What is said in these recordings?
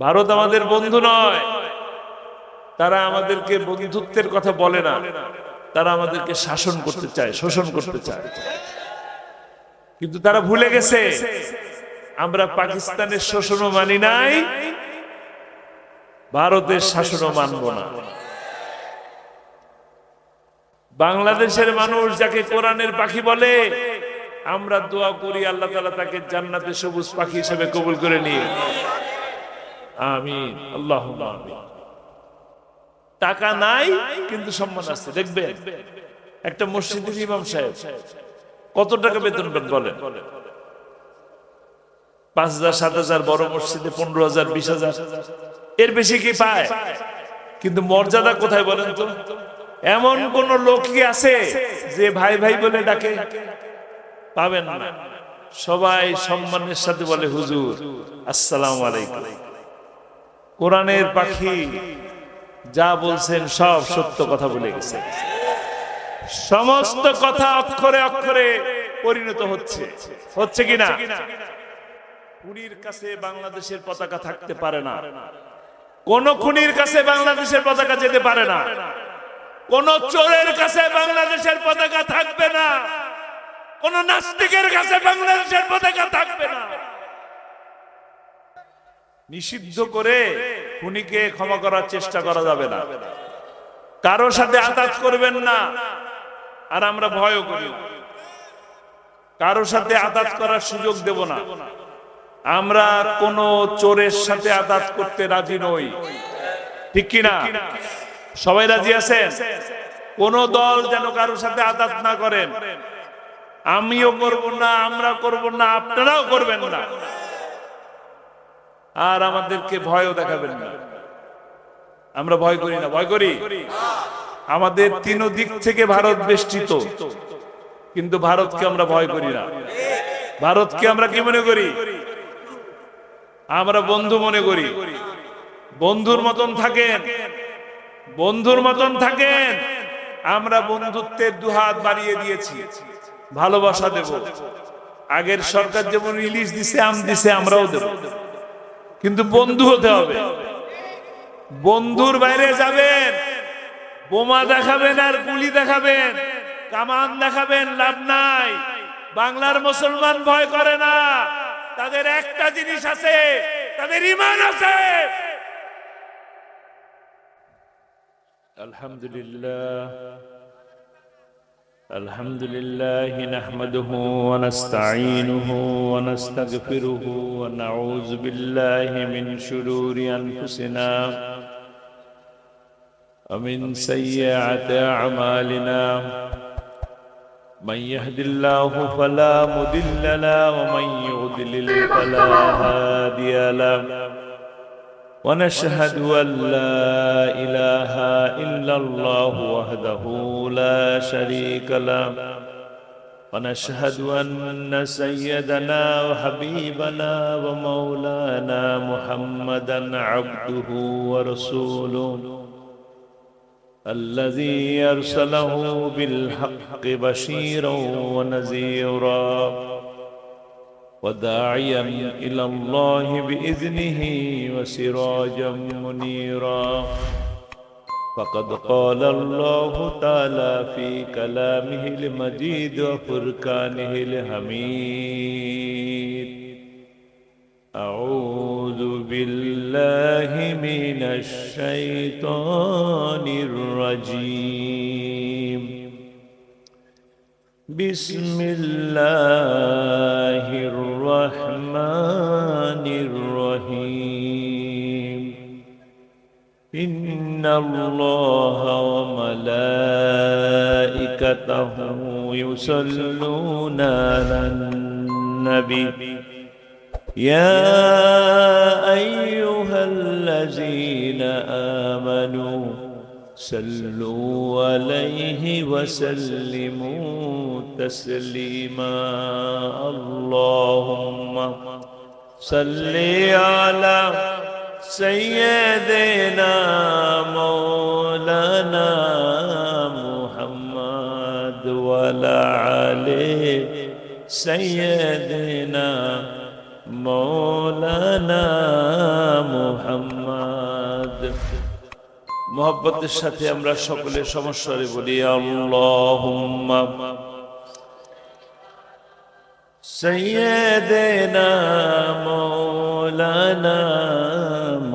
ভারত আমাদের বন্ধু নয়, তারা আমাদেরকে বন্ধুত্বের কথা বলে না, তারা আমাদেরকে শাসন করতে চায়, শোষণ করতে চায়। কিন্তু তারা ভুলে গেছে আমরা পাকিস্তানের শোষণও মানি নাই, ভারতের শাসনও মানব না। বাংলাদেশের মানুষ যাকে কোরআনের পাখি বলে, আমরা দোয়া করি আল্লাহ তাআলা তাকে জান্নাতে সবুজ পাখি হিসেবে কবুল করে নিয়ে, আমিন আল্লাহুম্মা আমিন। টাকা নাই কিন্তু সম্মান আছে। দেখবেন একটা মসজিদের ইমাম সাহেব কত টাকা বেতন পান বলেন? 5,000 7,000, বড় মসজিদে 15,000 20,000, এর বেশি কি পায়? কিন্তু মর্যাদা কোথায় বলেন তো? এমন কোন লোক কি আছে যে ভাই ভাই বলে ডাকে? পাবেন না। সবাই সম্মানের সাথে বলে হুজুর, আসসালামু আলাইকুম। কোরআনের পাখি যা বলছেন সব সত্য কথা বলে গেছে। সমস্ত কথা অক্ষরে অক্ষরে পরিণত হচ্ছে, হচ্ছে কিনা? খুনির কাছে বাংলাদেশের পতাকা থাকতে পারে না, কোন খুনির কাছে বাংলাদেশের পতাকা যেতে পারে না, কোন চোরের কাছে বাংলাদেশের পতাকা থাকবে না, কোন নাস্তিকের কাছে বাংলাদেশের পতাকা থাকবে না। নিষিদ্ধ করে খুনিকে ক্ষমা করার চেষ্টা করা যাবে না, কারোর সাথে আঘাত করবেন না। আর আমরা ভয়ও করি না, কারোর সাথে আঘাত করার সুযোগ দেব না। আমরা কোন চোরের সাথে আঘাত করতে রাজি নই, ঠিক কিনা? সবাই রাজি আছেন? কোন দল যেন কারোর সাথে আঘাত না করেন, আমিও করব না, আমরা করব না, আপনারাও করবেন না। আর আমাদেরকে ভয়ও দেখাবেন না। আমরা ভয় করি না, ভয় করি? আমাদের তিন দিক থেকে ভারত বেষ্টিত, কিন্তু ভারতকে আমরা ভয় করি না। ভারতকে আমরা কি মনে করি? আমরা বন্ধু মনে করি। বন্ধুর মতন থাকেন, বন্ধুর মতন থাকেন। আমরা বন্ধুত্বের দুহাত বাড়িয়ে দিয়েছি, ভালোবাসা দেব। আগের সরকার যেমন ইলিশ দিছে, আম দিছে, আমরাও দেব, কিন্তু বন্ধু হতে হবে। বন্ধুর বাইরে যাবেন, বোমা দেখাবেন আর গুলি দেখাবেন, কামান দেখাবেন, লাভ নাই। বাংলার মুসলমান ভয় করে না, তাদের একটা জিনিস আছে, তাদের ঈমান আছে। আলহামদুলিল্লাহ, আলহামদুলিল্লাহ নাহমাদুহু ওয়া নাস্তাঈনুহু ওয়া নাস্তাগফিরুহু ওয়া নাউযু বিল্লাহি মিন শুরুরি আনফুসিনা ওয়া মিন সাইয়্যাতি আ'মালিনা। من يهد الله فلا مضل له ومن يضلل فلا هادي له ونشهد أن لا إله إلا الله وحده لا شريك له ونشهد أن سيدنا وحبيبنا ومولانا محمدا عبده ورسوله الذي أرسله بالحق بشيرا ونذيرا وداعيا إلى الله بإذنه وسراجا منيرا. فقد قال الله تعالى في كلامه المجيد وفرقانه الحميد: أعوذ بالله من الشيطان الرجيم. بسم الله الرحمن الرحيم. إن الله وملائكته يصلون على النبي يا أيها الذين آمنوا صلوا عليه وسلموا تسليما. اللهم صل على سيدنا مولانا محمد وعلى آله سيدنا مولانا محمد মোহাব্বতের সাথে আমরা সকলে সমস্যারে বলি আল্লাহুম্মা সাইয়্যিদিনা মাওলানা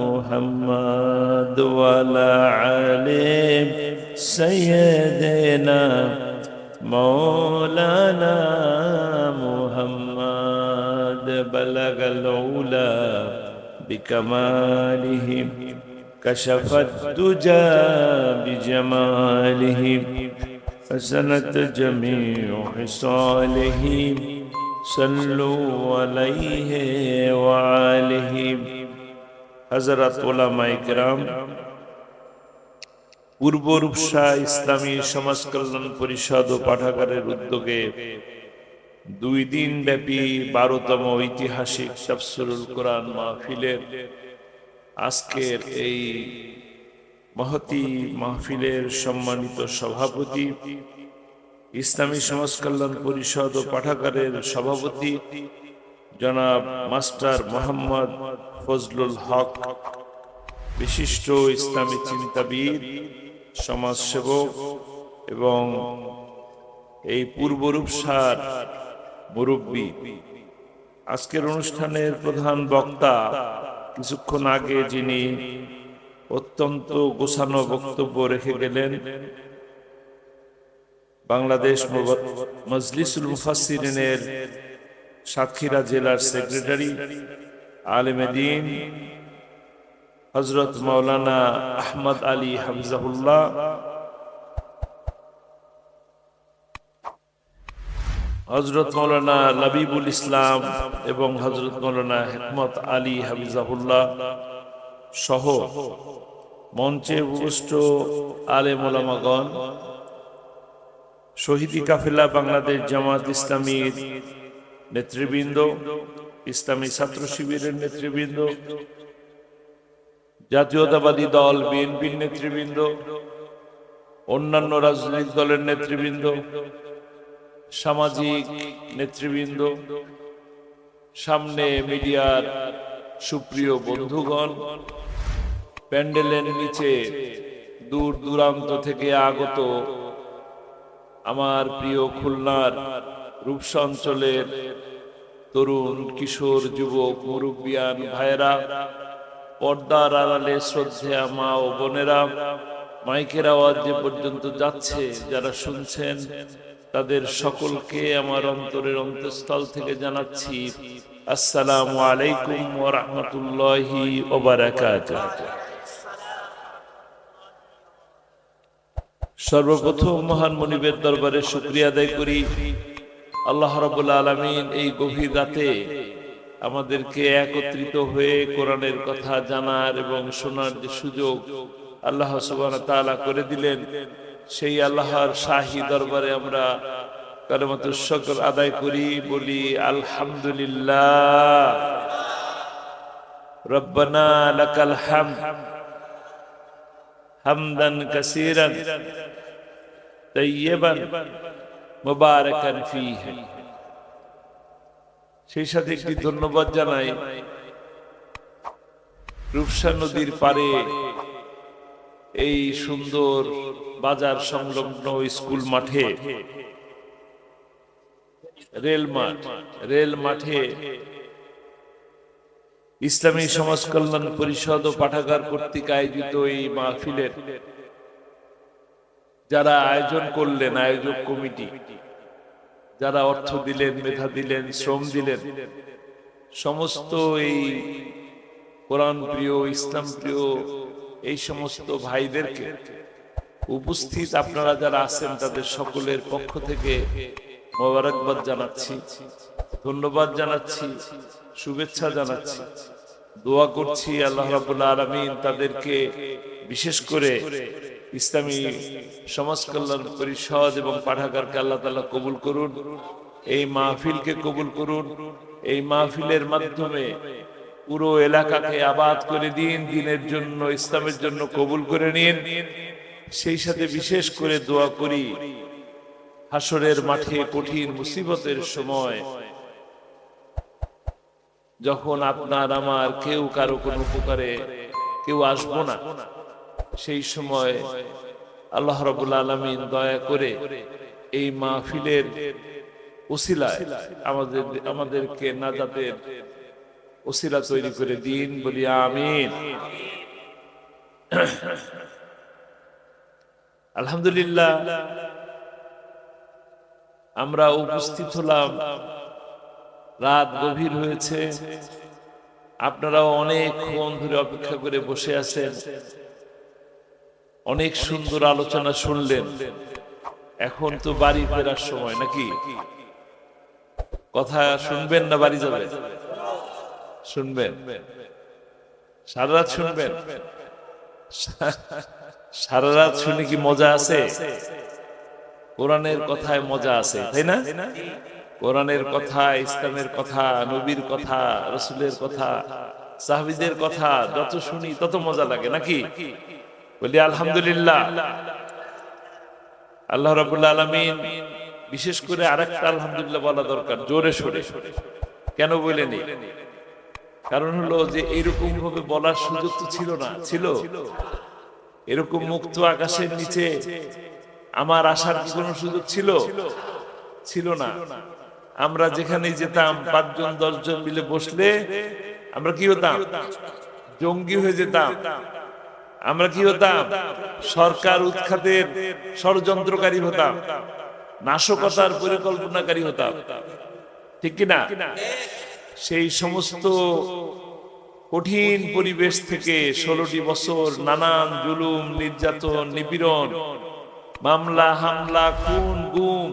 মুহাম্মদ ওয়া আলা আলি সাইয়্যিদিনা মাওলানা মুহাম্মদ বালাগাল উলা বিকামালিহি كشفت الدجى بجماله حسنت جميع خصاله صلوا عليه وآله حضرات উলামায়ে কেরাম পূর্ব রূপসা ইসলামী সমাজ কল্যাণ পরিষদ ও পাঠাগারের উদ্যোগে 2 দিন ব্যাপী 12তম ঐতিহাসিক তাফসীরুল কোরআন মাহফিলের আজকের এই মহতি মাহফিলের সম্মানিত সভাপতি, ইসলামী সমাজ কল্যাণ পরিষদ ও পাঠাগারের সভাপতি জনাব মাস্টার মোহাম্মদ ফজলুল হক, বিশিষ্ট ইসলামী চিন্তাবিদ, সমাজসেবক এবং এই পূর্ব রূপসার মুরব্বী। আজকের অনুষ্ঠানের প্রধান বক্তা কিছুক্ষণ আগে যিনি অত্যন্ত গোছানো বক্তব্য রেখে গেলেন, বাংলাদেশ মজলিসুল মুফাসসিরিনের সাতক্ষীরা জেলার সেক্রেটারি আলেমে দ্বীন হযরত মাওলানা আহমদ আলী হাফিজাহুল্লাহ, হযরত মাওলানা লবিবুল ইসলাম এবং হযরত মাওলানা হিকমত আলী হাফিজাহুল্লাহ সহ মঞ্চে উপস্থিত আলেম ওলামাগণ, শহীদি কাফেলা বাংলাদেশ জামাত ইসলামীর নেতৃবৃন্দ, ইসলামী ছাত্র শিবিরের নেতৃবৃন্দ, জাতীয়তাবাদী দল বিএনপির নেতৃবৃন্দ, অন্যান্য রাজনৈতিক দলের নেতৃবৃন্দ, সামাজিক নেতৃবৃন্দ, সামনে মিডিয়ার সুপ্রিয় বন্ধুগণ, প্যান্ডেলের নিচে দূর দূরান্ত থেকে আগত আমার প্রিয় খুলনার রূপসা অঞ্চলের তরুণ কিশোর যুবক মুরব্বিয়ান ভাইয়েরা, পর্দার আড়ালে শ্রদ্ধেয়া মা ও বোনেরা, মাইকের আওয়াজ যে পর্যন্ত যাচ্ছে, যারা শুনছেন তাদের সকলকে আমার অন্তরের অন্তঃস্থল থেকে জানাচ্ছি আসসালামু আলাইকুম ওয়া রাহমাতুল্লাহি ওয়া বারাকাতুহু। সর্বপ্রথম মহান মুনিবের দরবারে শুকরিয়া আদায় করি, আল্লাহ রাব্বুল আলামিন এই গভীর রাতে আমাদেরকে একত্রিত হয়ে কোরআনের কথা জানার এবং শোনার যে সুযোগ আল্লাহ সুবহানাহু ওয়া তাআলা করে দিলেন, সেই আল্লাহর শাহী দরবারে আমরা কালিমাতুশ শুকর আদায় করি, বলি আলহামদুলিল্লাহ। রব্বানা লাকাল হামদ হামদান কাসীরান তাইয়্যিবান মুবারাকান ফীহি। সেই সাথে একটি ধন্যবাদ জানাই রূপসা নদীর পারে এই সুন্দর বাজার সংলগ্ন স্কুল মাঠে, রেল মাঠে ইসলামী সমাজ কল্যাণ পরিষদ ও পাঠাগার কর্তৃক আয়োজিত এই মাহফিলের যারা আয়োজন করলেন, আয়োজক কমিটি, যারা অর্থ দিলেন, মেধা দিলেন, শ্রম দিলেন, সমস্ত এই কোরআন প্রিয়, ইসলাম প্রিয় এই সমস্ত ভাইদেরকে, উপস্থিত আপনারা যারা আছেন তাদের সকলের পক্ষ থেকে মোবারকবাদ জানাচ্ছি, ধন্যবাদ জানাচ্ছি, শুভেচ্ছা জানাচ্ছি, দোয়া করছি আল্লাহ রাব্বুল আলামিন তাদেরকে বিশেষ করে ইসলামী সমাজ কল্যাণ পরিষদ এবং পাঠাগারকে আল্লাহ তাআলা কবুল করুন, এই মাহফিলকে কবুল করুন, এই মাহফিলের মাধ্যমে পুরো এলাকাকে আবাদ করে দিন, দ্বীনের জন্য, ইসলামের জন্য কবুল করে নিন। সেই সাথে বিশেষ করে দোয়া করি হাসরের মাঠে কঠিন মুসিবতের সময় যখন আপনার আমার কেউ কারো কোনো উপকারে কেউ আসবো না, সেই সময় আল্লাহ রাব্বুল আলামিন দয়া করে এই মাহফিলের ওসিলায় আমাদেরকে নাজাতের ওসিলা তৈরি করে দিন, বলি আমিন। আলহামদুলিল্লাহ, আমরা উপস্থিত হলাম, রাত গভীর হয়েছে, আপনারাও অনেকক্ষণ ধরে অপেক্ষা করে বসে আছেন, অনেক সুন্দর আলোচনা শুনলেন। এখন তো বাড়ি ফেরার সময়, নাকি? কথা শুনবেন না বাড়ি যাবেন? শুনবেন, সারা রাত শুনবেন। সারা রাত শুনে কি মজা আছে? কোরআনের কথায় মজা আছে, তাই না? কোরআনের কথা, ইসলামের কথা, নবীর কথা, রাসূলের কথা, সাহাবীদের কথা যত শুনি তত মজা লাগে, নাকি? বলি আলহামদুলিল্লাহ। আল্লাহ রাব্বুল আলামিন, বিশেষ করে আরেকটা আলহামদুলিল্লাহ বলা দরকার জোরে সোরে। কেন বলেনি? কারণ হলো যে এইরকম ভাবে বলার সুযোগ তো ছিল না। ছিল এরকম মুক্ত আকাশের নিচে আমার আসার কি কোনো সুযোগ ছিল? ছিল না। আমরা যেখানে যেতাম 5 জন 10 জন মিলে বসলে আমরা কি হতাম? জঙ্গি হয়ে যেতাম। আমরা কি হতাম? সরকার উৎখাতের ষড়যন্ত্রকারী হতাম, নাশকতার পরিকল্পনাকারী হতাম, ঠিক কিনা? সেই সমস্ত কঠিন পরিবেশ থেকে 16টি বছর নানান জুলুম, নির্যাতন, নিপীড়ন, মামলা, হামলা, খুন, গুম,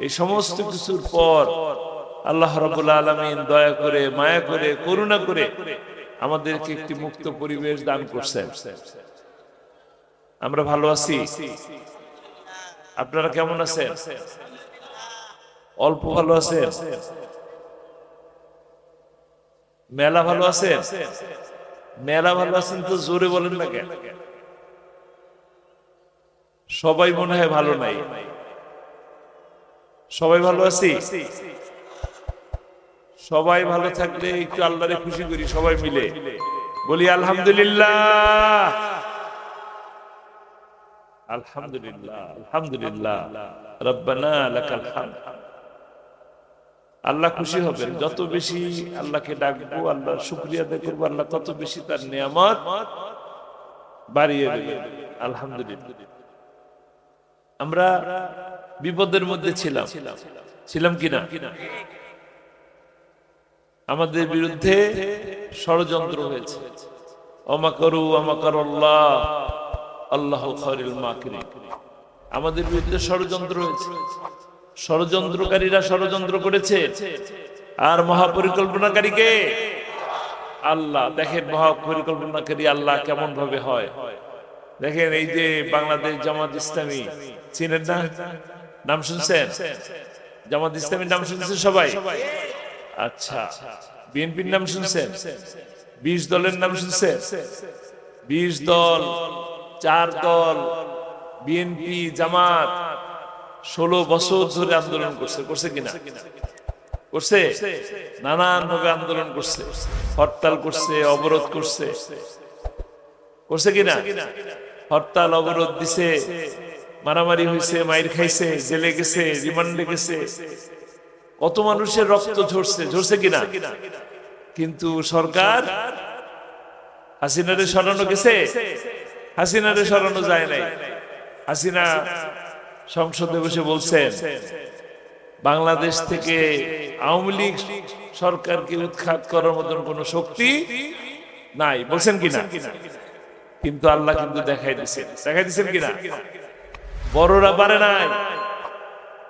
এই সমস্ত কিছুর পর আল্লাহ রাব্বুল আলামিন দয়া করে, মায়া করে, করুণা করে আমাদেরকে একটি মুক্ত পরিবেশ দান করছেন। আমরা ভালো আছি। আপনারা কেমন আছেন? অল্প ভালো আছেন? মেলা ভালো আছেন? মেলা ভালো আছেন তো জোরে বলেন না কেন? সবাই মনে হয় ভালো নাই। সবাই ভালো আছি? সবাই ভালো থাকলে একটু আল্লাহরে খুশি করি সবাই মিলে, বলি আলহামদুলিল্লাহ। আলহামদুলিল্লাহ, আলহামদুলিল্লাহ, রব্বানা লাকাল হামদ। আল্লাহ খুশি হবেন যত বেশি আল্লাহকে ডাকবো, আল্লাহর শুকরিয়া আদায় করবো, আল্লাহ তত বেশি তার নিয়ামত বাড়িয়ে দেবেন। আলহামদুলিল্লাহ। আমরা বিপদের মধ্যে ছিলাম কিনা? আমাদের বিরুদ্ধে ষড়যন্ত্র হয়েছে। ওমাকারু ওমাকারাল্লাহ আল্লাহু খায়রুল মাকিরিন। আমাদের বিরুদ্ধে ষড়যন্ত্র হয়েছে, ষড়যন্ত্রকারীরা ষড়যন্ত্র করেছে। আর মহাপরিকল্পনাকারী কে? আল্লাহ। দেখেন মহাপরিকল্পনাকারী আল্লাহ কেমন ভাবে হয়। দেখেন এই যে বাংলাদেশ জামাত ইসলামী, চিনেন না? নাম শুনছেন? জামাত ইসলামীর নাম শুনছেন সবাই? আচ্ছা, বিএনপির নাম শুনছেন? 20 দলের নাম শুনছেন? 20 দল, 4 দল, বিএনপি, জামাত 16 বছর ধরে আন্দোলন করছে কিনা? করছে। নানান ভাবে আন্দোলন করছে, হরতাল করছে, অবরোধ করছে কিনা? হরতাল অবরোধ দিছে, মারামারি হয়েছে, মাইর খাইছে, জেলে গেছে, রিমান্ডে গেছে, কত মানুষের রক্ত ঝরছে কিনা? কিন্তু সরকার হাসিনারে সরানো গেছে? হাসিনারে সরানো যায় নাই। হাসিনা সংসদে বসে বলছেন বাংলাদেশ থেকে আওয়ামী লীগ সরকারকে উৎখাত করার মতন কোন শক্তি নাই, বলছেন কিনা? কিন্তু আল্লাহ কিন্তু দেখাই দিচ্ছেন কিনা? বড়রা পারে নাই,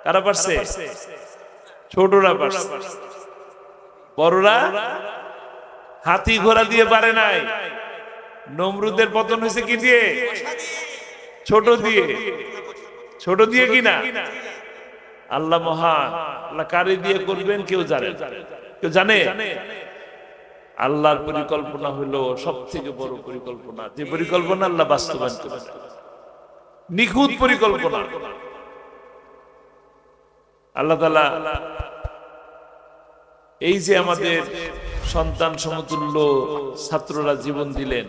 কারা পারছে? ছোটরা পারছে। বড়রা হাতি ঘোড়া দিয়ে পারে নাই। নমরুদের পতন হয়েছে কি দিয়ে? ছোট দিয়ে কিনা? আল্লাহ মহান, আল্লাহ কারে দিয়ে করবেন কেউ জানে? আল্লাহর পরিকল্পনা হলো সব থেকে বড় পরিকল্পনা, যে পরিকল্পনা আল্লাহ বাস্তবায়ন করেন, নিখুঁত পরিকল্পনা। আল্লাহ তাআলা এই যে আমাদের সন্তান সমতুল্য ছাত্ররা জীবন দিলেন,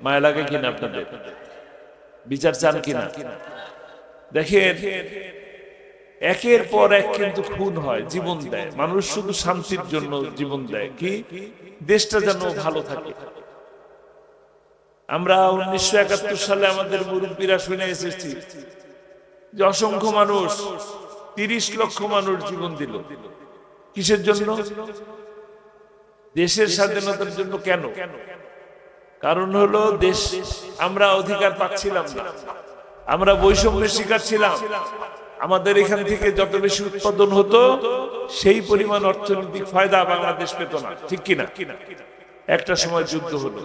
মায়া লাগে কিনা আপনাদের? বিচার চান কিনা? দেখেন একের পর এক কিন্তু খুন হয়, জীবন দেয় মানুষ শুধু শান্তির জন্য জীবন দেয়, কি দেশটা যেন ভালো থাকে। আমরা 1971 সালে আমাদের মুরব্বীরা শুনে এসেছি যে অসংখ্য মানুষ, 30 লক্ষ মানুষ জীবন দিল। কিসের জন্য? দেশের স্বাধীনতার জন্য। কেন? কারণ হলো দেশ, আমরা অধিকার পাচ্ছিলাম না, আমরা বৈষম্যের শিকার ছিলাম। আমাদের এখান থেকে যত বেশি উৎপাদন হতো সেই পরিমাণ অর্থনৈতিক ফায়দা বাংলাদেশ পেত না, ঠিক কিনা? একটা সময় যুদ্ধ হলো,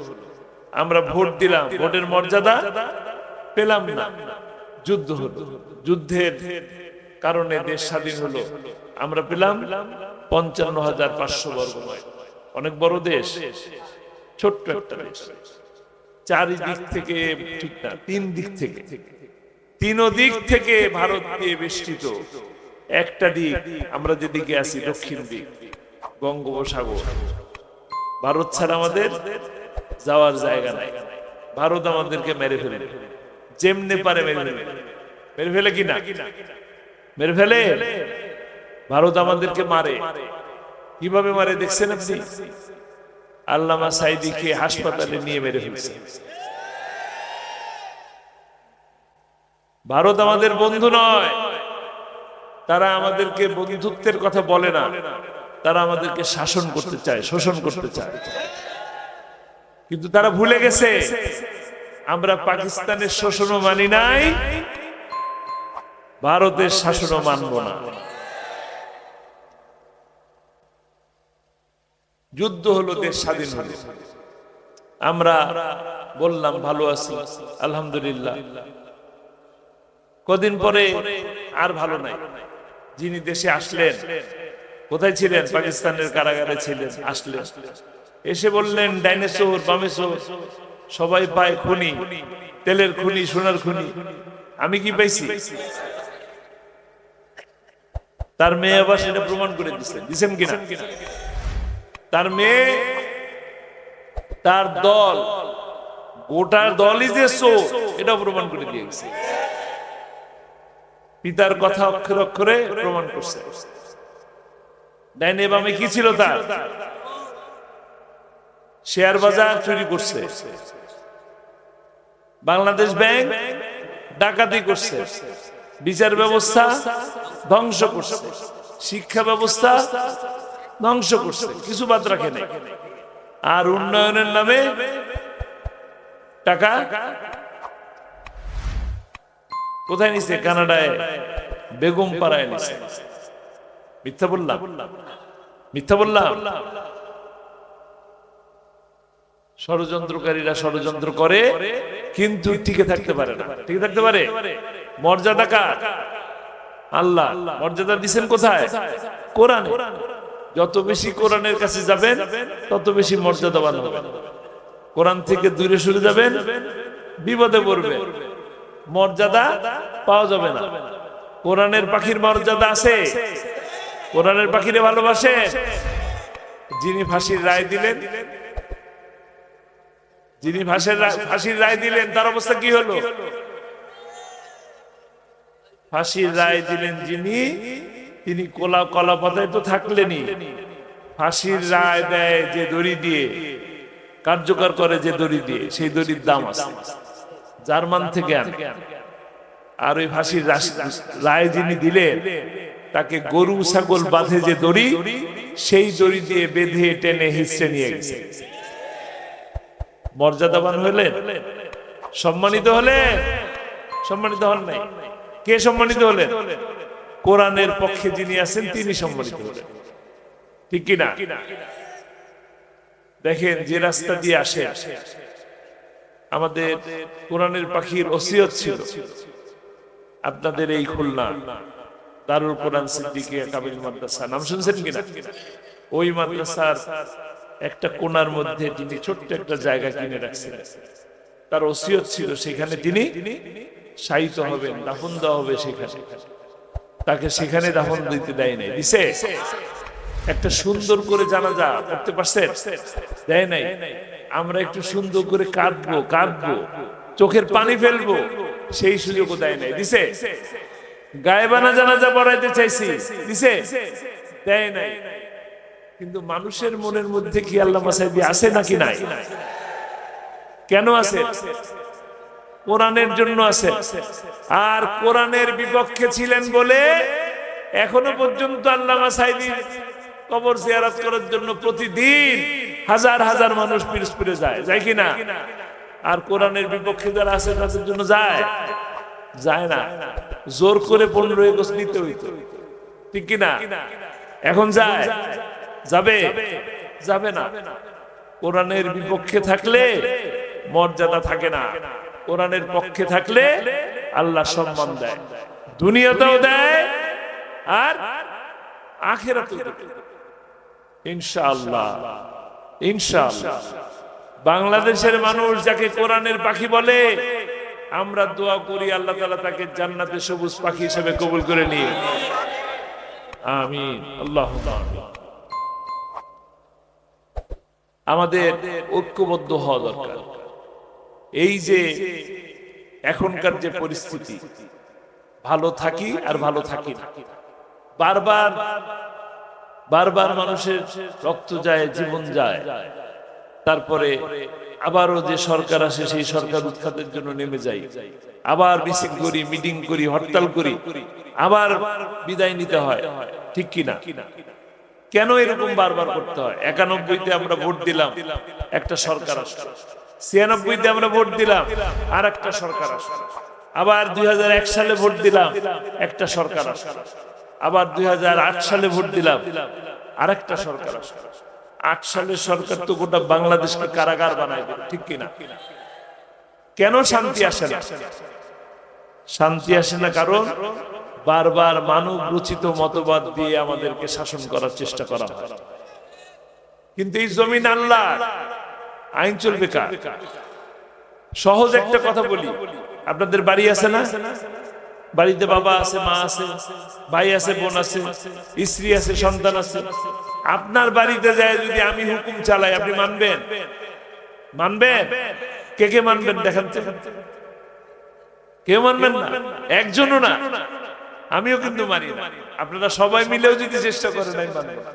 আমরা ভোট দিলাম, ভোটের মর্যাদা পেলাম না, যুদ্ধ হলো, যুদ্ধের কারণে দেশ স্বাধীন হলো, আমরা পেলাম 55,500 বর্গ মাইল। অনেক বড় দেশ, ছোট্ট একটা দেশ, চারিদিক থেকে, ঠিক না, তিন দিক থেকে, দিক থেকে ভারত দিয়ে বেষ্টিত। একটা দিক আমরা যেদিকে আছি, দক্ষিণ দিক বঙ্গোপসাগর, ভারত ছাড়া আমাদের যাওয়ার জায়গা নাই। ভারত আমাদেরকে মেরে ফেলে, যেমনে পারে মেরে ফেলে। মেরে ফেলে কিনা? মেরে ফেলে। ভারত আমাদেরকে মারে। কিভাবে মারে দেখছেন আপনি? আল্লামা সাইদিকে হাসপাতালে নিয়ে মেরে ফেলছে। ভারত আমাদের বন্ধু নয়, তারা আমাদেরকে বন্ধুত্বের কথা বলে না, তারা আমাদেরকে শাসন করতে চায়, শোষণ করতে চায়। কিন্তু তারা ভুলে গেছে আমরা পাকিস্তানের শোষণও মানি নাই, ভারতের শাসনও মানব না। যুদ্ধ হলো, দেশ স্বাধীন হলো, আমরা বললাম ভালো আছি, আলহামদুলিল্লাহ। কদিন পরে আর ভালো নাই। যিনি দেশে আসলেন, কোথায় ছিলেন? পাকিস্তানের কারাগারে ছিলেন। আসলেন, এসে বললেন ডাইনোসর, বামেশ্বর সবাই পায় খনি, তেলের খনি, সোনার খনি, আমি কি পাইছি? তার মেয়ে আবার সেটা প্রমাণ করে দিচ্ছেন কিনা? তার মেয়ে, তার দল, গোটা দলই যে চোর, এটা প্রমাণ করে দিয়েছে। পিতার কথা অক্ষরে অক্ষরে প্রমাণ করছে। ডাইনে বামে কি ছিল তার? শেয়ার বাজার চুরি করছে, বাংলাদেশ ব্যাংক ডাকাতি করছে, বিচার ব্যবস্থা ধ্বংস করছে, শিক্ষা ব্যবস্থা ধ্বংস করছে, কিছু বাদ রাখে নাই। আর উন্নয়নের নামে টাকা কোথায় নিছে? কানাডায় বেগম পাড়ায় নিছে। মিথ্যা বললাম? মিথ্যা বললাম? ষড়যন্ত্রকারীরা ষড়যন্ত্র করে কিন্তু টিকে থাকতে পারে না। টিকে থাকতে পারে? মর্যাদা কার? আল্লাহ। মর্যাদা দিচ্ছেন কোথায়? কোরআনে। যত বেশি কোরআনের কাছে যাবেন তত বেশি মর্যাদাবান হবেন। কোরআন থেকে দূরে সরে যাবেন, বিপদে পড়বেন, মর্যাদা পাওয়া যাবে না। কোরআনের পাখির মর্যাদা আছে? কোরআনের পাখিরে ভালোবাসে? যিনি ফাঁসির রায় দিলেন, যিনি ফাঁসির রায় দিলেন, তার অবস্থা কি হলো? ফাঁসির রায় দিলেন যিনি, তিনি কলা পাতায় তো থাকলেনই। ফাঁসির রায় দেয় যে দড়ি দিয়ে, কার্যকর করে যে দড়ি দিয়ে, সেই দড়ির দাম আছে, জার্মান থেকে আনে। আর ওই ফাঁসির রায় যিনি দিলেন, তাকে গরু ছাগল বাঁধে যে দড়ি, সেই দড়ি দিয়ে বেঁধে টেনে হিস্টে নিয়ে গেছে। মর্যাদাবান হলেন? সম্মানিত হলেন? সম্মানিত হন নাই। কে সম্মানিত হলেন? কোরআনের পক্ষে যিনি আছেন তিনি সম্মানিত হলেন, ঠিক কিনা? দেখেন যে রাস্তা দিয়ে আসে, আমাদের কোরআনের পাখির ওসিয়ত ছিল আপনাদের এই খুলনা দারুল কোরআন সিদ্দিকিয়া কামিল মাদ্রাসা, নাম শুনছেন কিনা? ওই মাদ্রাসার একটা কোণার মধ্যে তিনি ছোট্ট একটা জায়গা কিনে রাখছেন। তার ওসিয়ত ছিল সেখানে তিনি শায়িত হবেন, দাফন দেওয়া হবে সেখানে। তাকে সেখানে দাফন দিতে দেয় নাই, দিছে? একটা সুন্দর করে জানাজা করতে পারছেন? দেয় নাই। আমরা একটু সুন্দর করে কাঁদবো, চোখের পানি ফেলবো, সেই সুযোগও দেয় নাই। দিছে? গায়েবানা জানাজা পড়াইতে চাইছি, দিছে? দেয় নাই। কিন্তু মানুষের মনের মধ্যে কি আল্লামা সাহেবী আছে নাকি নাই? কেন আছে? কোরআনের জন্য আছে। আর কোরআনের বিপক্ষে ছিলেন বলে এখনো পর্যন্ত আল্লামা সাইদির কবর জিয়ারত করার জন্য প্রতিদিন হাজার হাজার মানুষ পিরোজপুরে যায় কি না? আর কোরআনের বিপক্ষে যারা আছে তাদের জন্য যায় না। জোর করে 15 আগস্ট নিতে হইতো, ঠিক কি না? এখন যাবে না। কোরআনের বিপক্ষে থাকলে মর্যাদা থাকে না, কোরআনের পক্ষে থাকলে আল্লাহ সম্মান দেয়, দুনিয়াতেও দেয় আর আখিরাতেও দেয়। ইনশাআল্লাহ। বাংলাদেশের মানুষ যাকে কোরআনের পাখি বলে, আমরা দোয়া করি আল্লাহ তাআলা তাকে জান্নাতে সবুজ পাখি হিসেবে কবুল করে নিয়ে। আমিন, আল্লাহুম্মা আমিন। আমাদের ঐক্যবদ্ধ হওয়া দরকার। এই যে এখনকার যে পরিস্থিতি, ভালো থাকি আর ভালো থাকি না, বারবার মানুষের রক্ত যায়, জীবন যায়, তারপরে আবারও যে সরকার আসে সেই সরকার উৎখাতের জন্য নেমে যাই, আবার মিছিল করি, মিটিং করি, হরতাল করি, আবার বিদায় নিতে হয়, ঠিক কিনা? কেন এরকম বারবার করতে হয়? 91-তে আমরা ভোট দিলাম, একটা সরকার আসলো। 96-তে আমরা ভোট দিলাম, আর একটা সরকার আসলো। আবার 2001 সালে ভোট দিলাম, একটা সরকার আসলো। আবার 2008 সালে ভোট দিলাম, আরেকটা সরকার আসলো। 8 সালের সরকার তো গোটা বাংলাদেশকে কারাগার বানায় দিল, ঠিক কিনা? কেন শান্তি আসে না? শান্তি আসে না কারণ বারবার মানব রচিত মতবাদ দিয়ে আমাদেরকে শাসন করার চেষ্টা করা হয়। কিন্তু এই জমিন আল্লাহ, আইন চলবে কার? সহজ একটা কথা বলি, আপনাদের বাড়ি আছে না? বাড়িতে বাবা আছে, মা আছে, ভাই আছে, বোন আছে, স্ত্রী আছে, সন্তান আছে। আপনার বাড়িতে যায় যদি আমি হুকুম চালাই, আপনি মানবেন? কে মানবেন দেখেন তো? কেউ মানবেন না, একজনও না। আমিও কিন্তু মানি না। আপনারা সবাই মিলেও যদি চেষ্টা করেন, আমি মানব না।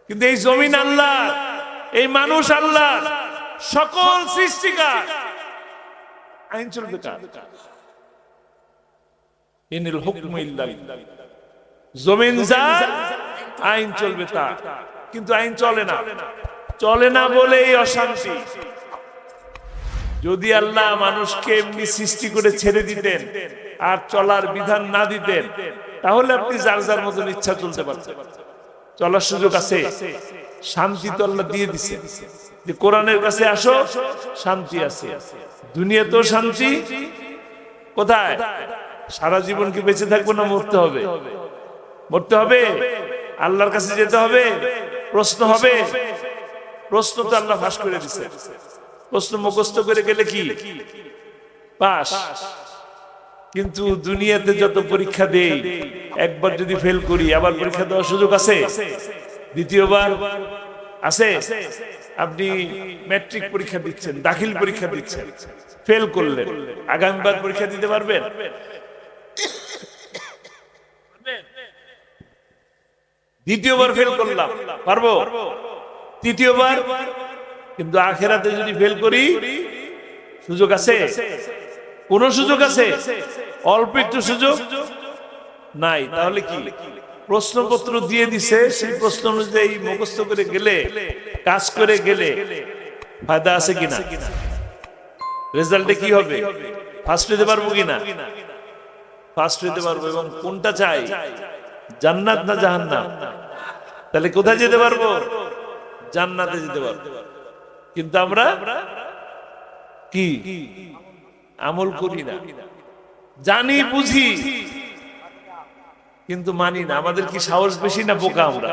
কিন্তু এই জমিন আল্লাহ, এই মানুষ আল্লাহ, সকল সৃষ্টিকার, আইন চলবে কার? ইনিল হুকমু ইল্লা লিল্লাহ। জমিন যার, আইন চলবে তার। কিন্তু আইন চলে না বলেই অশান্তি। যদি আল্লাহ মানুষকে এমনি সৃষ্টি করে ছেড়ে দিতেন আর চলার বিধান না দিতেন, তাহলে আপনি যার মতন ইচ্ছা চলতে পারতেন, চলার সুযোগ আছে। শান্তি তো আল্লাহ দিয়ে দিছে, যে কোরআনের কাছে আসো, শান্তি আছে। দুনিয়াতেও শান্তি। কোথায়? সারা জীবন কি বেঁচে থাকবো না মরতে হবে? আল্লাহর কাছে যেতে হবে, প্রশ্ন হবে। প্রশ্ন তো আল্লাহ ফাঁস করে দিছে। প্রশ্ন মুখস্থ করে গেলে কি পাস? কিন্তু দুনিয়াতে যত পরীক্ষা দেই, একবার যদি ফেল করি, আবার পরীক্ষা দেওয়ার সুযোগ আছে? দ্বিতীয়বার আছে? আপনি ম্যাট্রিক পরীক্ষা দিচ্ছেন, দাখিল পরীক্ষা দিচ্ছেন, ফেল করলেন, আগামীবার পরীক্ষা দিতে পারবেন? দ্বিতীয়বার ফেল করলাম, পারবো? তৃতীয়বার? কিন্তু আখিরাতে যদি ফেল করি, সুযোগ আছে? কোন সুযোগ আছে? অল্প একটু সুযোগ নাই। তাহলে কি? প্রশ্নপত্র দিয়ে দিছে, সেই প্রশ্ন অনুযায়ী মুখস্থ করে গেলে, কাজ করে গেলে ফায়দা আছে কিনা? রেজাল্টে কি হবে? ফার্স্ট হতে পারবো কিনা? ফার্স্ট হতে পারবো। এবং কোনটা চাই? জান্নাত না জাহান্নাম? তাহলে কোথায় যেতে পারবো? জান্নাতে যেতে পারবো। কিন্তু আমরা কি আমল করি না, জানি বুঝি কিন্তু মানি না। আমাদের কি সাহস বেশি না বোকা? আমরা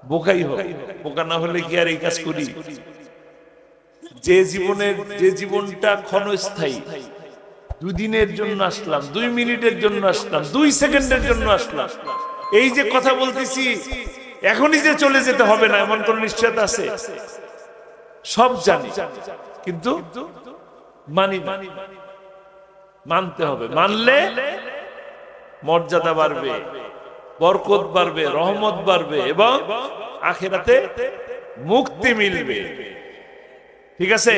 বোকাই হয়। বোকা না হলে কি আর এই কাজ করি? যে জীবনটা ক্ষণস্থায়ী, 2 দিনের জন্য আসলাম, 2 মিনিটের জন্য আসলাম, 2 সেকেন্ডের জন্য আসলাম, এই যে কথা বলতেছি এখনই যে চলে যেতে হবে না এমন কোন নিশ্চয়তা আছে? সব জানি, কিন্তু মানি না। মানতে হবে, মানলে মর্যাদা বাড়বে, বরকত বাড়বে, রহমত বাড়বে এবং আখিরাতে মুক্তি মিলবে। ঠিক আছে?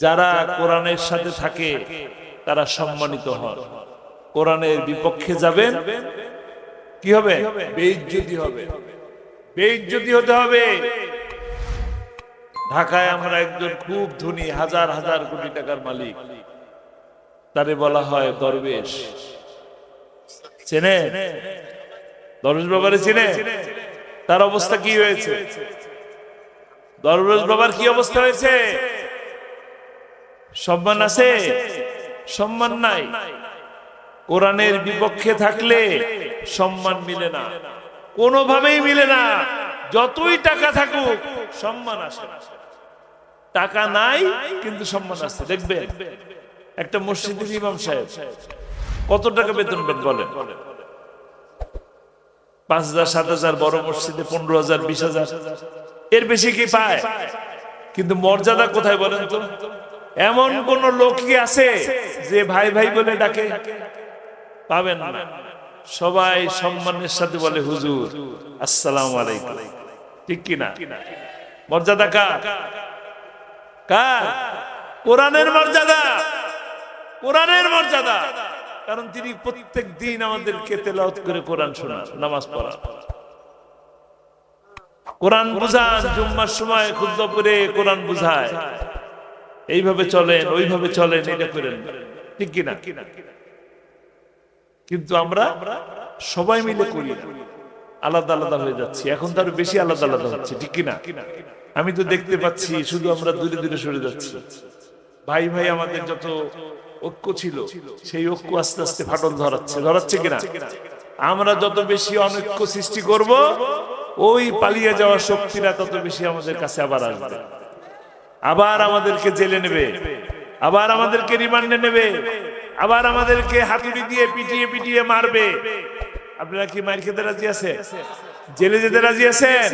যারা কোরআনের সাথে থাকে তারা সম্মানিত হন। কোরআনের বিপক্ষে যাবেন, কি হবে? বেইজ্জতি হবে, বেইজ্জতি হতে হবে। ঢাকায় আমরা একজন খুব ধনী, হাজার হাজার কোটি টাকার মালিক, তারে বলা হয় দরবেশ। চেনে? দরবেশ বাবারে চেনে? তার অবস্থা কি হয়েছে? দরবেশ বাবার কি অবস্থা হয়েছে? সম্মান আছে? সম্মান নাই। কোরআনের বিপক্ষে থাকলে সম্মান মিলে না, কোনোভাবেই মিলে না। যতই টাকা থাকুক সম্মান আসে না। টাকা নাই কিন্তু সম্মান আছে। দেখবেন একটা মসজিদের ইমাম সাহেব কত টাকা বেতন পান বলেন? ৫,০০০, ৭,০০০, বড় মসজিদে ১৫,০০০, ২০,০০০, এর বেশি কি পায়? কিন্তু মর্যাদা কোথায় বলেন তো? এমন কোন লোক কি আছে যে ভাই ভাই বলে ডাকে? পাবেন না। সবাই সম্মানের সাথে বলে হুজুর, আসসালামু আলাইকুম। ঠিক কিনা? মর্যাদা কার? কার? কোরআনের মর্যাদা, কোরআনের মর্যাদা। কারণ তিনি প্রত্যেক দিন আমাদেরকে তেলাওয়াত করে কোরআন শোনান, নামাজ পড়ান, কোরআন বুঝান, জুম্মার সময় খুতবা পড়ে কোরআন বুঝায়। এইভাবে চলেন, ওইভাবে চলেন, এটা করেন, ঠিক কিনা? কিন্তু আমরা সবাই মিলে করি, আলাদা আলাদা হয়ে যাচ্ছি। এখন তো আরো বেশি আলাদা আলাদা হচ্ছে, ঠিক কিনা? আমি তো দেখতে পাচ্ছি শুধু আমরা দূরে দূরে সরে যাচ্ছি। ভাই ভাই আমাদের যত ঐক্য ছিল সেই ঐক্য আস্তে আস্তে ফাটল ধরাচ্ছে কিনা? আমরা যত বেশি অনৈক্য সৃষ্টি করব, ওই পালিয়ে যাওয়া শক্তিরা তত বেশি আমাদের কাছে আবার আসবে, আবার আমাদেরকে জেলে নেবে, আবার আমাদেরকে রিমান্ডে নেবে, আবার আমাদেরকে হাতুড়ি দিয়ে পিটিয়ে পিটিয়ে মারবে। আপনারা কি মার খেতে রাজি আছেন? জেলে যেতে রাজি আছেন?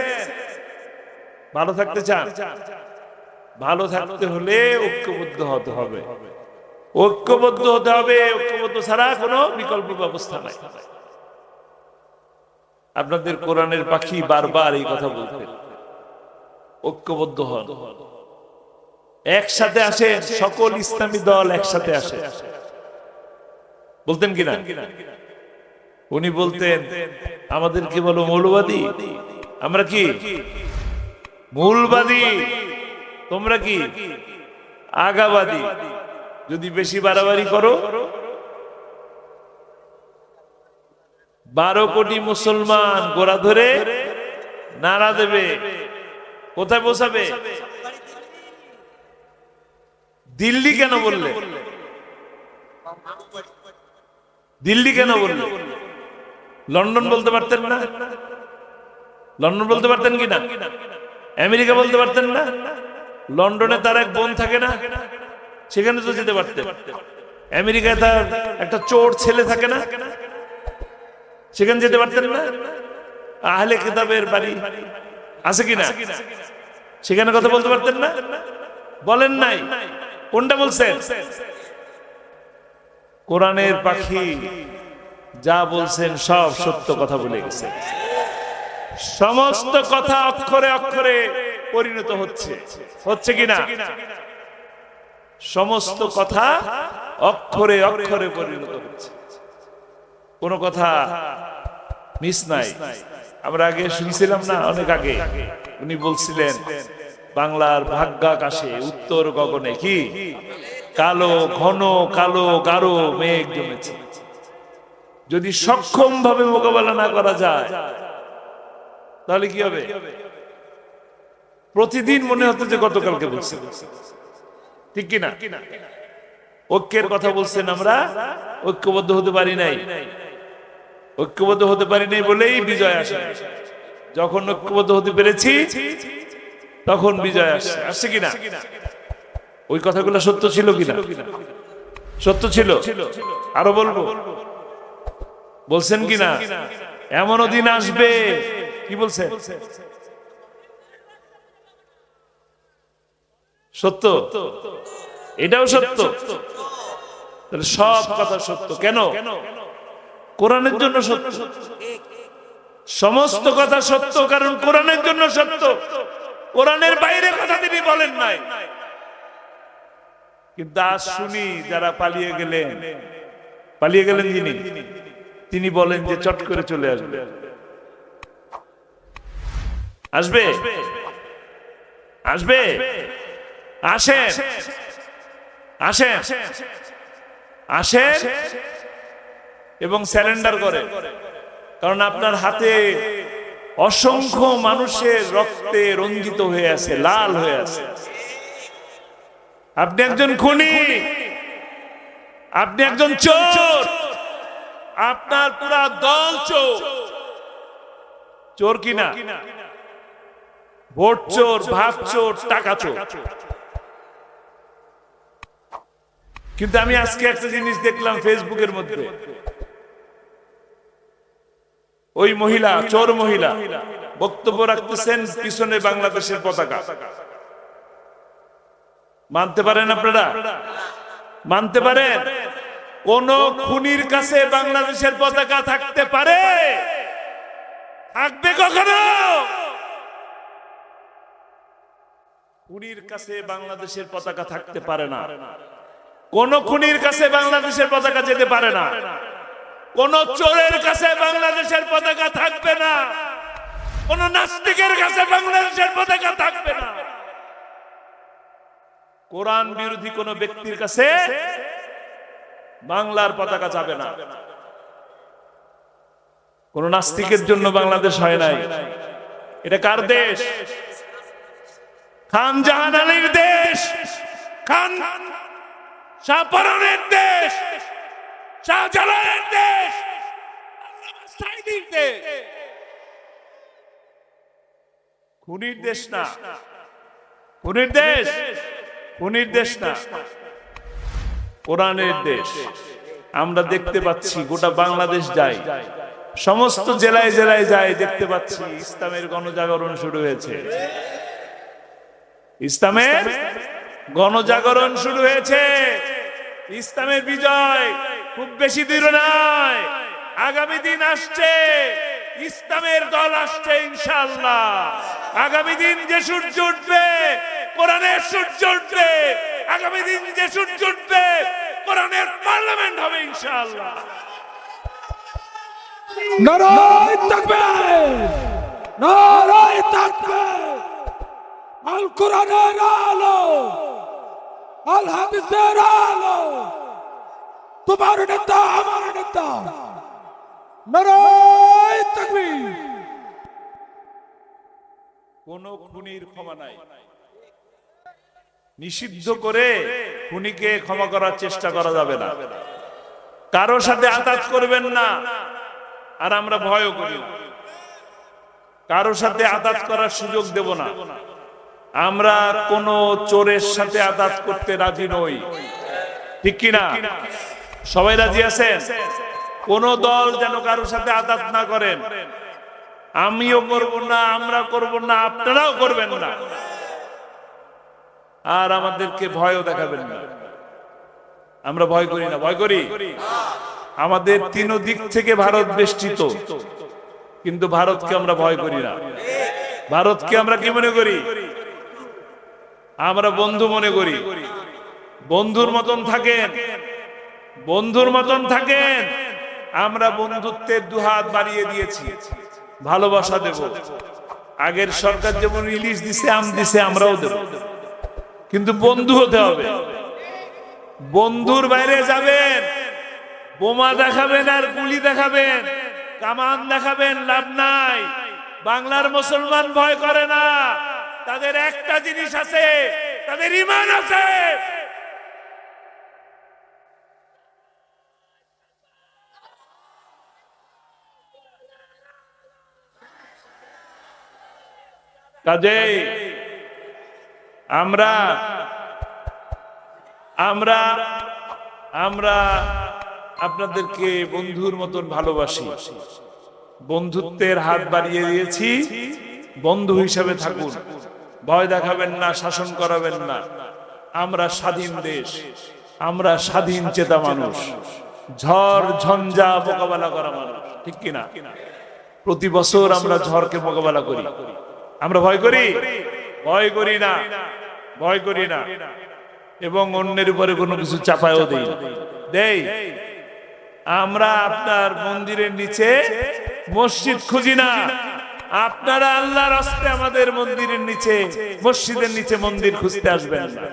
ভালো থাকতে চান? ভালো থাকতে হলে ঐক্যবদ্ধ হতে হবে, ঐক্যবদ্ধ হতে হবে। ঐক্যবদ্ধ ছাড়া কোনো বিকল্প ব্যবস্থা নাই। আপনাদের কোরআনের পাখি বারবার এই কথা বলতেন, ঐক্যবদ্ধ হন, একসাথে আসেন, সকল ইসলামী দল একসাথে আসে। বলতেন কিনা? উনি বলতেন আমাদেরকে বলো মৌলবাদী, আমরা কি মূলবাদী, তোমরা কি আগাবাদী। যদি বেশি বাড়াবাড়ি করো 12 কোটি মুসলমান গোড়া ধরে নারা দেবে। কোথায় পৌঁছাবে? দিল্লি কেন বললে? দিল্লি কেন বললে? লন্ডন বলতে পারতেন না? লন্ডন বলতে পারতেন কিনা? আমেরিকা বলতে পারতেন না? লন্ডনে তার এক বোন থাকে না, সেখানে তো যেতে পারতেন। আমেরিকায় তার একটা চোর ছেলে থাকে না, সেখানে যেতে পারতেন না? আহলে কিতাবের বাড়ি আছে কিনা, সেখানে কথা বলতে পারতেন না? বলেন নাই। কোনটা বলছেন? কোরআনের পাখি যা বলছেন সব সত্য কথা বলে গেছে। সমস্ত কথা অক্ষরে অক্ষরে পরিণত হচ্ছে, হচ্ছে কিনা? সমস্ত কথা অক্ষরে অক্ষরে পরিণত হচ্ছে, কোন কথা মিস নাই। আমরা আগে শুনছিলাম না, অনেক আগে উনি বলছিলেন বাংলার ভাগ্যাকাশে উত্তর গগনে কি কালো ঘন কালো গাঢ় মেঘ জমেছে। যদি সক্ষম ভাবে মোকাবেলা না করা যায় তাহলে কি হবে? প্রতিদিন মনে হতো যে গতকালকে বলছে, ঠিক কিনা? ঐক্যের কথা বলছেন, আমরা ঐক্যবদ্ধ হতে পারি নাই। ঐক্যবদ্ধ হতে পারি নাই বলেই বিজয় আসে। যখন ঐক্যবদ্ধ হতে পেরেছি তখন বিজয় আসছে, আসছে কিনা? ওই কথাগুলো সত্য ছিল কিনা? সত্য ছিল। আরো বলবো, বলছেন কিনা? এমনও দিন আসবে, কি বলছেন? সত্য, এটাও সত্য। সব কথা সত্য। কেন? কোরআনের জন্য সত্য। সমস্ত কথা সত্য, কারণ কোরআনের জন্য সত্য। কোরআনের বাইরে কথা তিনি বলেন নাই। কিন্তু আজ শুনি যারা পালিয়ে গেলেন তিনি বলেন যে চট করে চলে আসবে আসেন এবং স্যারেন্ডার করে। কারণ আপনার হাতে অসংখ্য মানুষের রক্তে রঞ্জিত হয়ে আছে, লাল হয়ে আছে। আপনি একজন খুনি, আপনি একজন চোর, আপনার পুরা দল চোর। চোর কিনা? ভোট চোর, ভাব চোর, টাকা চোর। কিন্তু আমি আজকে একটা জিনিস দেখলাম ফেসবুকের মধ্যে, ওই মহিলা, চোর মহিলা বক্তব্য রাখতেছেন, পিছনে বাংলাদেশের পতাকা। মানতে পারেন আপনারা? মানতে পারেন? কোন খুনির কাছে বাংলাদেশের পতাকা থাকতে পারে? থাকবে কখনো? খুনির কাছে বাংলাদেশের পতাকা থাকতে পারে না। কোন খুনির কাছে বাংলাদেশের পতাকা যেতে পারে না। কোন চোরের কাছে বাংলাদেশের পতাকা থাকবে না। কোন নাস্তিকের কাছে বাংলাদেশের পতাকা থাকবে না। কোরআন বিরোধী কোন ব্যক্তির কাছে বাংলার পতাকা যাবে না। কোন নাস্তিকের জন্য বাংলাদেশ হয় নাই। এটা কার দেশ? খান জাহান আলীর দেশ, খান শাহপরানের দেশ, শাহজালালের দেশ, সাইদির দেশ। খুনির দেশ না, খুনির দেশ, খুনির দেশ না, কোরআনের দেশ। আমরা দেখতে পাচ্ছি গোটা বাংলাদেশ যায়, সমস্ত জেলায় জেলায় যায়, দেখতে পাচ্ছি ইসলামের গণজাগরণ শুরু হয়েছে। ইসলামের গণজাগরণ শুরু হয়েছে। ইসলামের বিজয় খুব বেশি দূরে নয়, আগামী দিন আসছে। ইসলামের দল আসছে ইনশাআল্লাহ। আগামী দিন যে সূর্য উঠবে, কোরআনের সূর্য উঠবে। আগামী দিন যে সূর্য উঠবে, কোরআনের পার্লামেন্ট হবে ইনশাআল্লাহ। নারায়ে তাকবীর, নারায়ে তাকবীর। আল কোরআনের আলো, আল হাদিসের আলো, তোমার নেতা আমার নেতা। নারায়ে তাকবীর। কোন খুনির ক্ষমা নাই। নিষিদ্ধ করে খুনিকে ক্ষমা করার চেষ্টা করা যাবে না। কারো সাথে আঘাত করবেন না। আর আমরা ভয়ও করি না, কারো সাথে আঘাত করার সুযোগ দেব না। আমরা কোন চোরের সাথে আঘাত করতে রাজি নই, ঠিক কিনা? সবাই রাজি আছেন? কোন দল যেন কারোর সাথে আঘাত না করেন। আমিও করব না, আমরা করব না, আপনারাও করবেন না। আর আমাদেরকে ভয়ও দেখাবেন না। আমরা ভয় করি না, ভয় করি। আমাদের তিন দিক থেকে ভারত বেষ্টিত, কিন্তু ভারতকে আমরা ভয় করি না। ভারতকে আমরা কি মনে করি? আমরা বন্ধু মনে করি। বন্ধুর মতন থাকেন, বন্ধুর মতন থাকেন। আমরা বন্ধুত্বের দুহাত বাড়িয়ে দিয়েছি, ভালোবাসা দেব। আগের সরকার যেমন ইলিশ দিছে, আম দিছে, আমরাও দেব। কিন্তু বন্ধু হতে হবে। বন্ধুর বাইরে যাবেন, বোমা দেখাবেন আর গুলি দেখাবেন, কামান দেখাবেন, লাভ নাই। বাংলার মুসলমান ভয় করে না। তাদের একটা জিনিস আছে, তাদের ঈমান আছে। কাজেই আমরা আমরা আমরা আপনাদেরকে বন্ধুর মতন ভালোবাসি, বন্ধুত্বের হাত বাড়িয়ে দিয়েছি, বন্ধু হিসাবে থাকুন, ভয় দেখাবেন না, শাসন করাবেন না। আমরা স্বাধীন দেশ, আমরা স্বাধীন চেতা মানুষ, ঝড় ঝঞ্ঝা মোকাবেলা করা মানুষ, ঠিক কিনা? প্রতি বছর আমরা ঝড়কে মোকাবেলা করি। আমরা ভয় করি? ভয় করি না, ভয় করি না। এবং অন্যের উপরে কোনো কিছু চাপায়ও দেই। আমরা আপনার মন্দিরের নিচে মসজিদ খুঁজি না। আপনারা আল্লাহর রাস্তে আমাদের মন্দিরের নিচে, মসজিদের নিচে মন্দির খুঁজতে আসবেন না।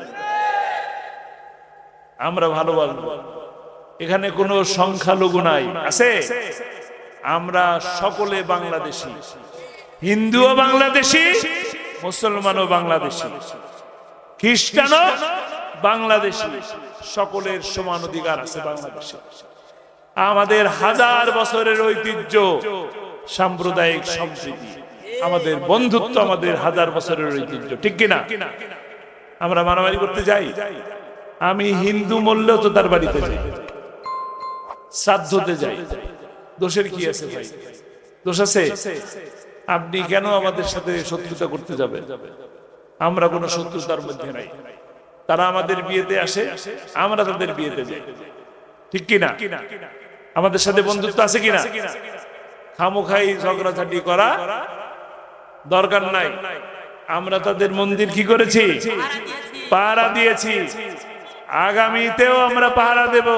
আমরা ভালোবাসবো। এখানে কোনো সংখ্যালঘু নাই, আছে? আমরা সকলে বাংলাদেশী, হিন্দুও বাংলাদেশী, মুসলমানও বাংলাদেশী, খ্রিস্টানও বাংলাদেশী, সকলের সমান অধিকার আছে বাংলাদেশে। আমাদের হাজার বছরের ঐতিহ্য, সাম্প্রদায়িক সম্প্রীতি, আমাদের বন্ধুত্ব, আমাদের হাজার বছরের ঐতিহ্য, ঠিক কিনা? আমরা মারামারি করতে যাই? আমি হিন্দু মরলেও তো তার বাড়িতে যাই, শ্রাদ্ধতে যাই। দোষের কি আছে ভাই? দোষ আছে? আপনি কেন আমাদের সাথে শত্রুতা করতে যাবেন? আমরা কোনো শত্রুতার মধ্যে নাই। তারা আমাদের বিয়েতে আসে, আমরা তাদের বিয়েতে যাই, ঠিক কিনা? আমাদের সাথে বন্ধুত্ব আছে কিনা? খামোখাই ঝগড়াঝাটি করা দরকার নাই। আমরা তাদের মন্দির কি করেছি? পাহারা দিয়েছি। আগামীতেও আমরা পাহারা দেব।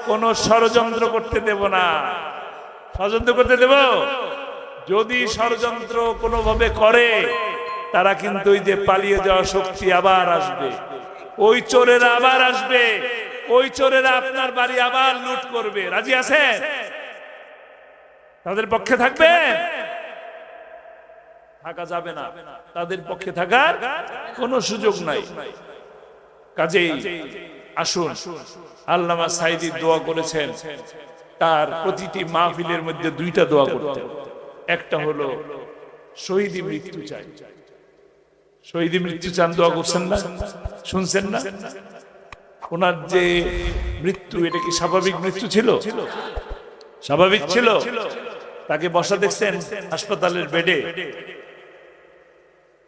কোনো ষড়যন্ত্র করতে দেব না। ষড়যন্ত্র করতে দেব? যদি ষড়যন্ত্র কোনোভাবে করে, তারা কিন্তু ওই যে পালিয়ে যাওয়া শক্তি আবার আসবে, ওই চোরেরা আবার আসবে, ওই চোরেরা আপনার বাড়ি আবার লুট করবে। রাজি আছেন? তাদের পক্ষে থাকবেন? থাকা যাবে না, তাদের পক্ষে থাকার কোনো সুযোগ নাই। কাজেই আসুন, আল্লামা সাঈদী দোয়া করেছেন, তার প্রতিটি মাহফিলের মধ্যে দুইটা দোয়া করতেন। একটা হলো শহীদি মৃত্যু চাই। শহীদি মৃত্যু চান, দোয়া করছেন না? শুনছেন না? ওনার যে মৃত্যু, এটা কি স্বাভাবিক মৃত্যু ছিল? স্বাভাবিক ছিল? তাকে বসা দেখছেন হাসপাতালের বেডে,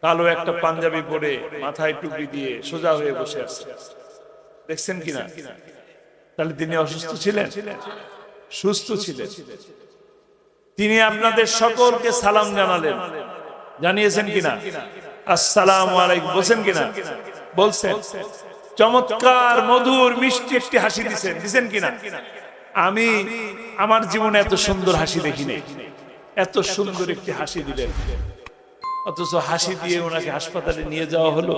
কালো একটা পাঞ্জাবি পরে, মাথায় টুপি দিয়ে সোজা হয়ে বসে আছে, দেখছেন কিনা? তাহলে তিনি অসুস্থ ছিলেন? সুস্থ ছিলেন। তিনি আপনাদের সকলকে সালাম জানালেন, জানিয়েছেন কিনা? আসসালামু আলাইকুম বলছেন কিনা? বলছেন। চমৎকার মধুর মিষ্টি একটি হাসি দিছেন কিনা? আমি আমার জীবনে এত সুন্দর হাসি দেখিনি। এত সুন্দর একটি হাসি দিলেন, অথচ হাসি দিয়ে ওনাকে হাসপাতালে নিয়ে যাওয়া হলো।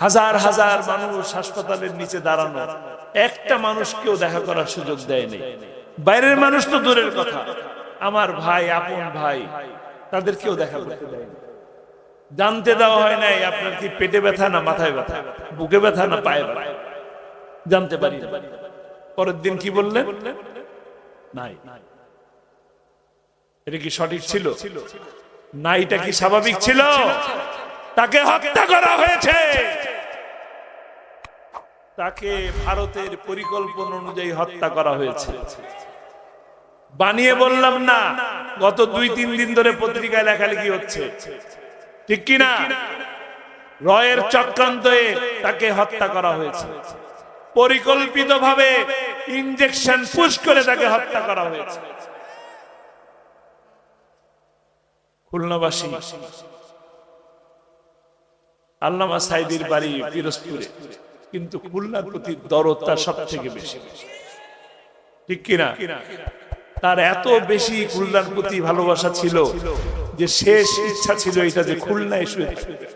হাজার হাজার মানুষ হাসপাতালের নিচে দাঁড়ানো, একটা মানুষকেও দেখা করার সুযোগ দেয়নি। বাইরের মানুষ তো দূরের কথা, আমার ভাই, আপন ভাই, তাদেরকেও দেখা করতে দেয়নি। জানতে দেওয়া হয় নাই আপনার কি পেটে ব্যথা না মাথায় ব্যথা, বুকে ব্যথা না পায়ে ব্যথা, জানতে পারি। পরের দিন কি বললেন? নাই। এটা কি সঠিক ছিল? না, এটা কি স্বাভাবিক ছিল? তাকে হত্যা করা হয়েছে। তাকে ভারতের পরিকল্পনা অনুযায়ী হত্যা করা হয়েছে। বানিয়ে বললাম না, গত 2-3 দিন ধরে পত্রিকায় লেখালেখি হচ্ছে, ঠিক কিনা? রয়ের চক্রান্তে তাকে হত্যা করা হয়েছে, পরিকল্পিতভাবে ইনজেকশন পুশ করে তাকে হত্যা করা হয়েছে। খুলনাবাসী, আল্লামা সাঈদীর বাড়ি পিরোজপুরে, কিন্তু খুলনার প্রতি দরদ তার সব থেকে বেশি, ঠিক কিনা? তার এত বেশি খুলনার প্রতি ভালোবাসা ছিল যে শেষ ইচ্ছা ছিল এটা যে খুলনায় শুয়ে থাকবে,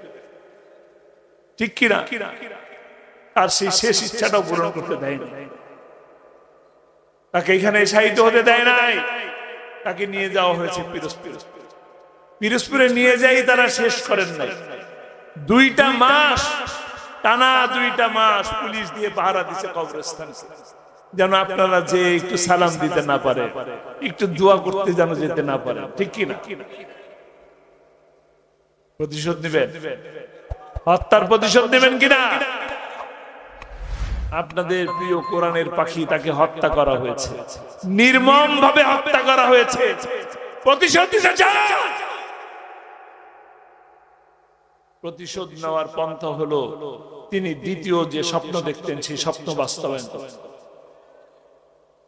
ঠিক কিনা? আর সেই শেষ ইচ্ছাটাও পূরণ করতে দেয়নি। তাকে এখানে শায়িত হতে দেয় নাই, তাকে নিয়ে যাওয়া হয়েছে পিরোজপুরে নিয়ে যাই তারা শেষ করেন নাই। 2টা মাস টানা 2টা মাস পুলিশ দিয়ে পাহারা দিচ্ছে কবরস্থান, যেন আপনারা যে একটু সালাম দিতে না পারে, একটু দোয়া করতে যেন যেতে না পারে, ঠিক কিনা? প্রতিশোধ নেবেন? হত্যার প্রতিশোধ নেবেন কিনা? আপনাদের প্রিয় কোরআনের পাখি তাকে হত্যা করা হয়েছে, নির্মম ভাবে হত্যা করা হয়েছে। প্রতিশোধ নিতে চান? প্রতিশোধ নেওয়ার পন্থা হলো তিনি দ্বিতীয় যে স্বপ্ন দেখতেন সেই স্বপ্ন বাস্তবায়ন করেন।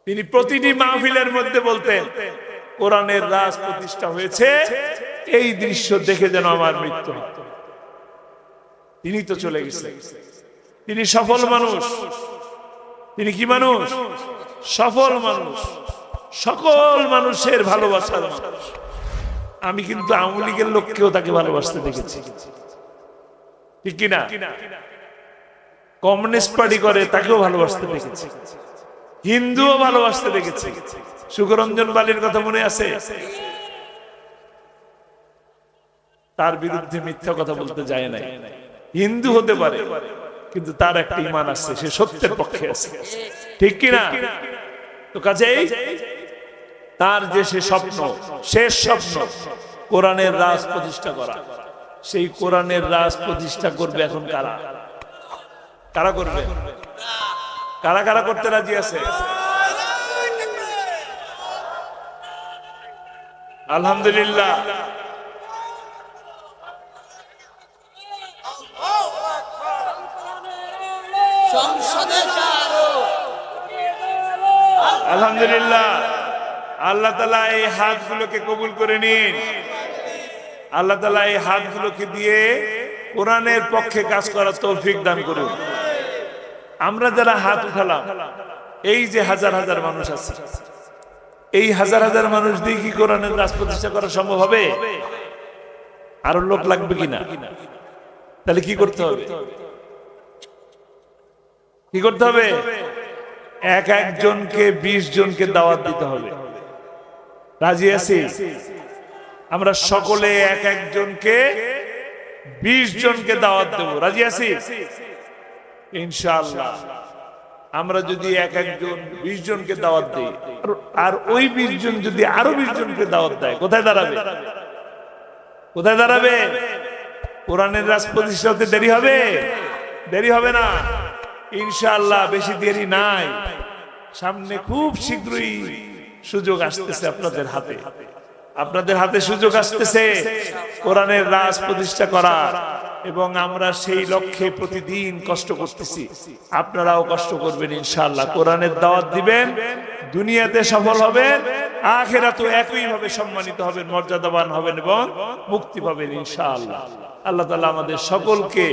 তিনি প্রতিটি মাহফিলের মধ্যে বলতেন, কোরআনের রাজ প্রতিষ্ঠা হয়েছে, এই দৃশ্য দেখে যেন আমার মৃত্যু হয়। তিনি তো চলে গেছেন, তিনি সফল মানুষ। তিনি কি মানুষ? সফল মানুষ, সকল মানুষের ভালোবাসার মানুষ। আমি কিন্তু আওয়ামী লীগের লোককেও তাকে ভালোবাসতে দেখেছি, ঠিক কিনা? কমিউনিস্ট পার্টি করে তাকেও ভালোবাসতে দেখেছি, হিন্দুও ভালোবাসতে দেখেছি। সুখরঞ্জন বালির কথা মনে আছে? তার বিরুদ্ধে মিথ্যা কথা বলতে যায় নাই। হিন্দু হতে পারে কিন্তু তার একটা ঈমান আছে, সে সত্যের পক্ষে আছে, ঠিক কিনা? তো কাজেই তার যে সে স্বপ্ন, শেষ স্বপ্ন কোরআনের রাজ প্রতিষ্ঠা করা, সেই কোরআনের রাজ প্রতিষ্ঠা করবে এখন কারা? কারা করবে? কারা কারা করতে রাজি আছে? আলহামদুলিল্লাহ। আলহামদুলিল্লাহ। আল্লাহ তাআলা এই হাতগুলোকে কবুল করে নিন। আল্লাহ তাআলা এই হাতগুলোকে দিয়ে কোরআনের পক্ষে কাজ করার তৌফিক দান করুন। আমরা যারা হাত উঠালাম, এই যে হাজার হাজার মানুষ আছে, এই হাজার হাজার মানুষ দিয়ে কি কোরআনের রাজ প্রতিষ্ঠা করা সম্ভব হবে? আরো লোক লাগবে কিনা? তাহলে কি করতে হবে? কি করতে হবে? এক একজনকে 20 জনকে দাওয়াত দিতে হবে। রাজি আছি? আমরা সকলে এক একজনকে 20 জনকে দাওয়াত দেব। রাজি আছি? ইনশাআল্লাহ। আমরা যদি এক একজন 20 জনকে দাওয়াত দিই, আর ওই 20 জন যদি আরো 20 জনকে দাওয়াত দেয়, কোথায় দাঁড়াবে? কোথায় দাঁড়াবে? কোরআনের রাজ প্রতিষ্ঠা হতে দেরি হবে? দেরি হবে না ইনশাআল্লাহ। বেশি দেরি নাই, সামনে খুব শীঘ্রই সুযোগ আসতেছে আপনাদের হাতে। আপনাদের হাতে সুযোগ আসতেছে কোরআনের রাজ প্রতিষ্ঠা করার, এবং আমরা সেই লক্ষ্যে প্রতিদিন কষ্ট করতেছি। আপনারাও কষ্ট করবেন ইনশাআল্লাহ। কোরআনের দাওয়াত দিবেন, দুনিয়াতে সফল হবেন, আখিরাতেও একই ভাবে সম্মানিত হবেন, মর্যাদাবান হবেন এবং মুক্তি পাবেন ইনশাআল্লাহ। আল্লাহ তাআলা আমাদের সকলকে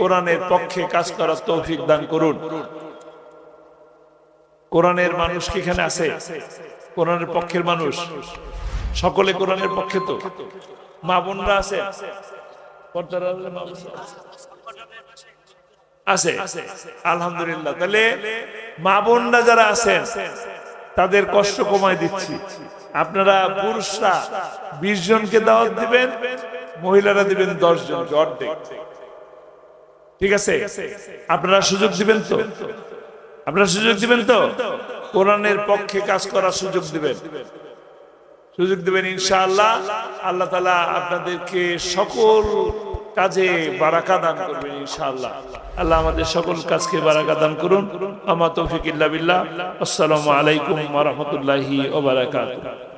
কোরআনের পক্ষে কাজ করার তৌফিক দান করুন। কোরআনের মানুষ কি এখানে আছে? কোরআনের পক্ষের মানুষ সকলে কোরআনের পক্ষে? তো মা বোনরা আছে? আছে? আলহামদুলিল্লাহ। তাহলে মা বোনরা যারা আছেন তাদের কষ্ট কমায় দিচ্ছি। আপনারা পুরুষরা 20 জনকে দাওয়াত দিবেন, মহিলারা দিবেন 10 জনকে, অর্ধেক। ঠিক আছে? আপনারা সুযোগ দিবেন তো? আপনারা সুযোগ দিবেন তো? কোরআনের পক্ষে কাজ করার সুযোগ দিবেন, সুযোগ দিবেন ইনশাআল্লাহ। আল্লাহ তাআলা আপনাদেরকে সকল কাজে বারাকা দান করবেন ইনশাআল্লাহ। আল্লাহ আমাদের সকল কাজকে বারাকা দান করুন। আমা তৌফিক ইল্লা বিল্লাহ। আসসালামু আলাইকুম ওয়া রাহমাতুল্লাহি ওয়া বারাকাতুহু।